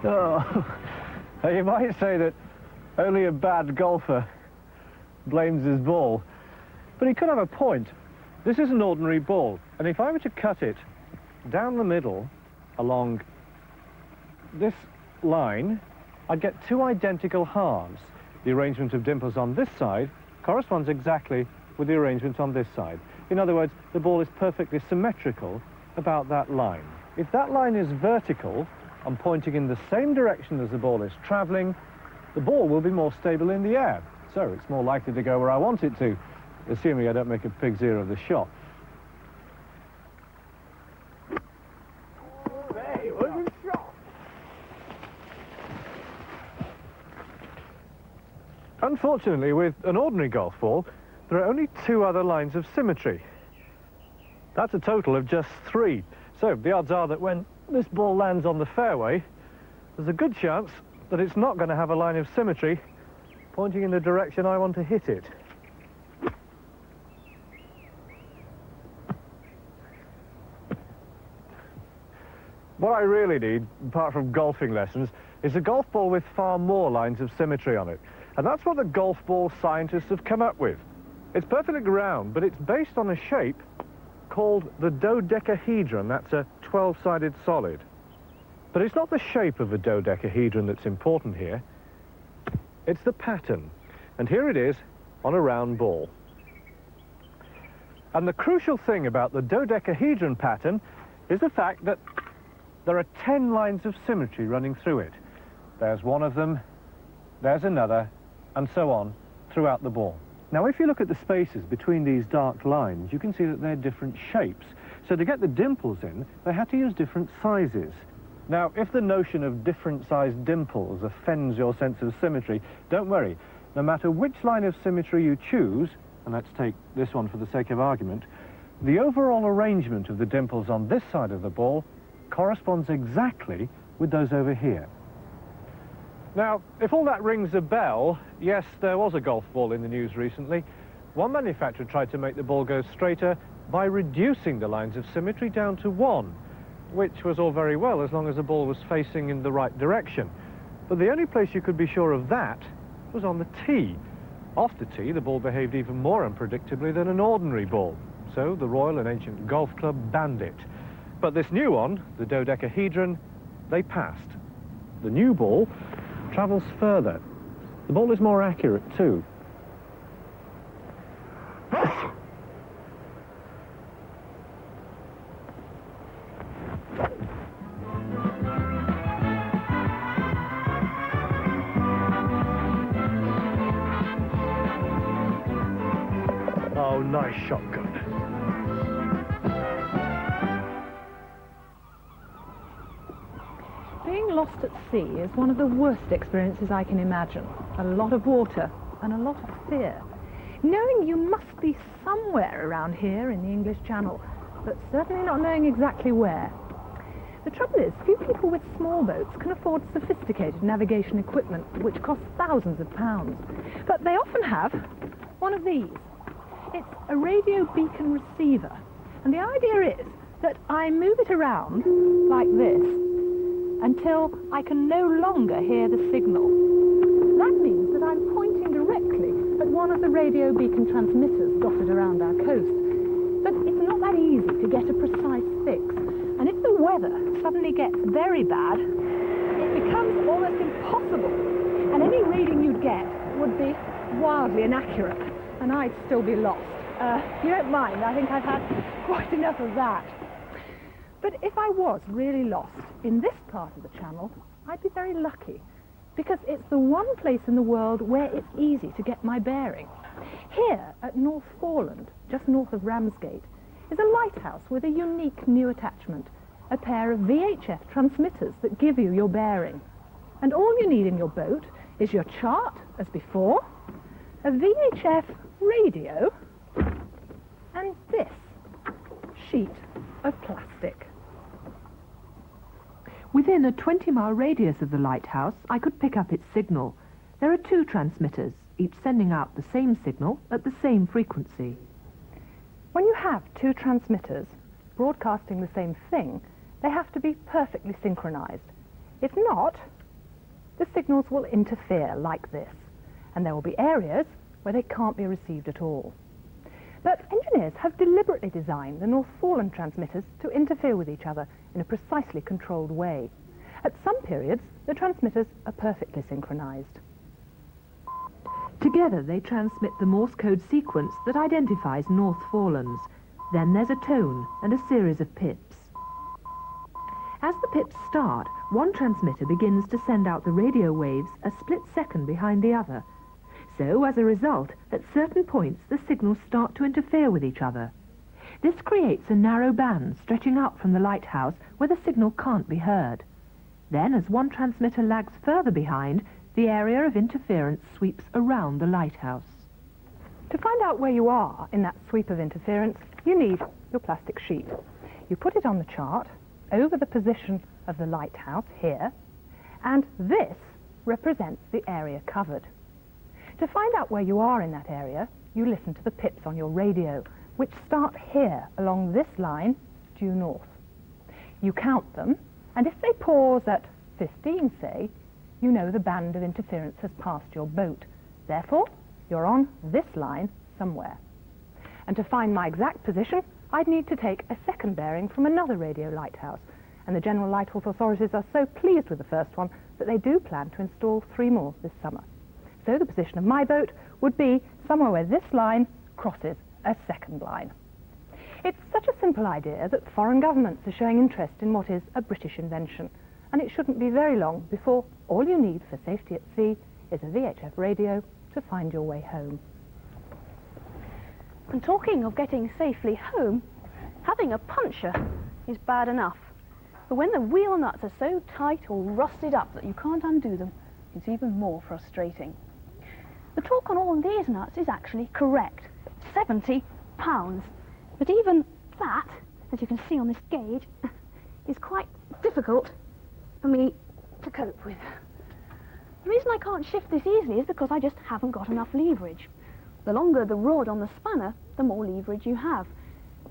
Oh, you might say that only a bad golfer blames his ball, but he could have a point. This is an ordinary ball, and if I were to cut it down the middle along this line, I'd get two identical halves. The arrangement of dimples on this side corresponds exactly with the arrangement on this side. In other words, the ball is perfectly symmetrical about that line. If that line is vertical and pointing in the same direction as the ball is travelling, the ball will be more stable in the air, so it's more likely to go where I want it to, assuming I don't make a pig's ear of the shot. Unfortunately, with an ordinary golf ball, there are only two other lines of symmetry. That's a total of just 3. So the odds are that when this ball lands on the fairway, there's a good chance that it's not going to have a line of symmetry pointing in the direction I want to hit it. What I really need, apart from golfing lessons, is a golf ball with far more lines of symmetry on it. And that's what the golf ball scientists have come up with. It's perfectly round, but it's based on a shape called the dodecahedron. That's a 12-sided solid. But it's not the shape of a dodecahedron that's important here. It's the pattern. And here it is on a round ball. And the crucial thing about the dodecahedron pattern is the fact that there are 10 lines of symmetry running through it. There's one of them, there's another, and so on throughout the ball. Now, if you look at the spaces between these dark lines, you can see that they're different shapes. So to get the dimples in, they had to use different sizes. Now, if the notion of different sized dimples offends your sense of symmetry, don't worry. No matter which line of symmetry you choose, and let's take this one for the sake of argument, the overall arrangement of the dimples on this side of the ball corresponds exactly with those over here. Now, if all that rings a bell, yes, there was a golf ball in the news recently. One manufacturer tried to make the ball go straighter by reducing the lines of symmetry down to 1, which was all very well as long as the ball was facing in the right direction. But the only place you could be sure of that was on the tee. Off the tee, the ball behaved even more unpredictably than an ordinary ball, so the Royal and Ancient Golf Club banned it. But this new one, the dodecahedron, they passed. The new ball travels further. The ball is more accurate too. Oh, nice shotgun. Being lost at sea is one of the worst experiences I can imagine. A lot of water and a lot of fear. Knowing you must be somewhere around here in the English Channel, but certainly not knowing exactly where. The trouble is, few people with small boats can afford sophisticated navigation equipment, which costs thousands of pounds. But they often have one of these. It's a radio beacon receiver, and the idea is that I move it around like this until I can no longer hear the signal. That means that I'm pointing directly at one of the radio beacon transmitters dotted around our coast. But it's not that easy to get a precise fix, and if the weather suddenly gets very bad, it becomes almost impossible, and any reading you'd get would be wildly inaccurate, and I'd still be lost. You don't mind, I think I've had quite enough of that. But if I was really lost in this part of the channel, I'd be very lucky, because it's the one place in the world where it's easy to get my bearing. Here at North Foreland, just north of Ramsgate, is a lighthouse with a unique new attachment, a pair of VHF transmitters that give you your bearing. And all you need in your boat is your chart, as before, a VHF radio, and this sheet of plastic. Within a 20-mile radius of the lighthouse, I could pick up its signal. There are 2 transmitters, each sending out the same signal at the same frequency. When you have 2 transmitters broadcasting the same thing, they have to be perfectly synchronized. If not, the signals will interfere like this, and there will be areas where they can't be received at all. But engineers have deliberately designed the Northforeland transmitters to interfere with each other in a precisely controlled way. At some periods, the transmitters are perfectly synchronized. Together they transmit the Morse code sequence that identifies Northforelands. Then there's a tone and a series of pips. As the pips start, one transmitter begins to send out the radio waves a split second behind the other. So, as a result, at certain points the signals start to interfere with each other. This creates a narrow band stretching out from the lighthouse where the signal can't be heard. Then, as one transmitter lags further behind, the area of interference sweeps around the lighthouse. To find out where you are in that sweep of interference, you need your plastic sheet. You put it on the chart over the position of the lighthouse here, and this represents the area covered. To find out where you are in that area, you listen to the pips on your radio, which start here along this line due north. You count them, and if they pause at 15, say, you know the band of interference has passed your boat. Therefore, you're on this line somewhere. And to find my exact position, I'd need to take a second bearing from another radio lighthouse. And the General Lighthouse authorities are so pleased with the first one that they do plan to install 3 more this summer. So the position of my boat would be somewhere where this line crosses a second line. It's such a simple idea that foreign governments are showing interest in what is a British invention, and it shouldn't be very long before all you need for safety at sea is a VHF radio to find your way home. And talking of getting safely home, having a puncture is bad enough. But when the wheel nuts are so tight or rusted up that you can't undo them, it's even more frustrating. The torque on all these nuts is actually correct, 70 pounds. But even that, as you can see on this gauge, is quite difficult for me to cope with. The reason I can't shift this easily is because I just haven't got enough leverage. The longer the rod on the spanner, the more leverage you have.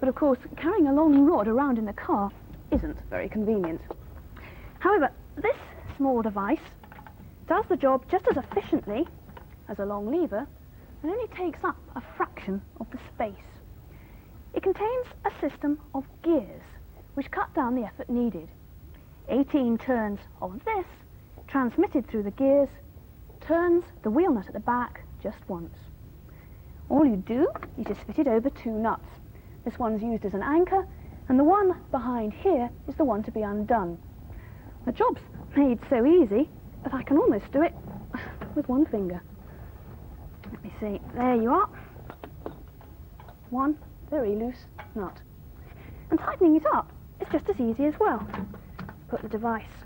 But of course, carrying a long rod around in the car isn't very convenient. However, this small device does the job just as efficiently as a long lever and only takes up a fraction of the space. It contains a system of gears which cut down the effort needed. 18 turns of this, transmitted through the gears, turns the wheel nut at the back just once. All you do is just fit it over 2 nuts. This one's used as an anchor, and the one behind here is the one to be undone. The job's made so easy that I can almost do it with one finger. Let me see, there you are. One very loose nut. And tightening it up is just as easy as well. Put the device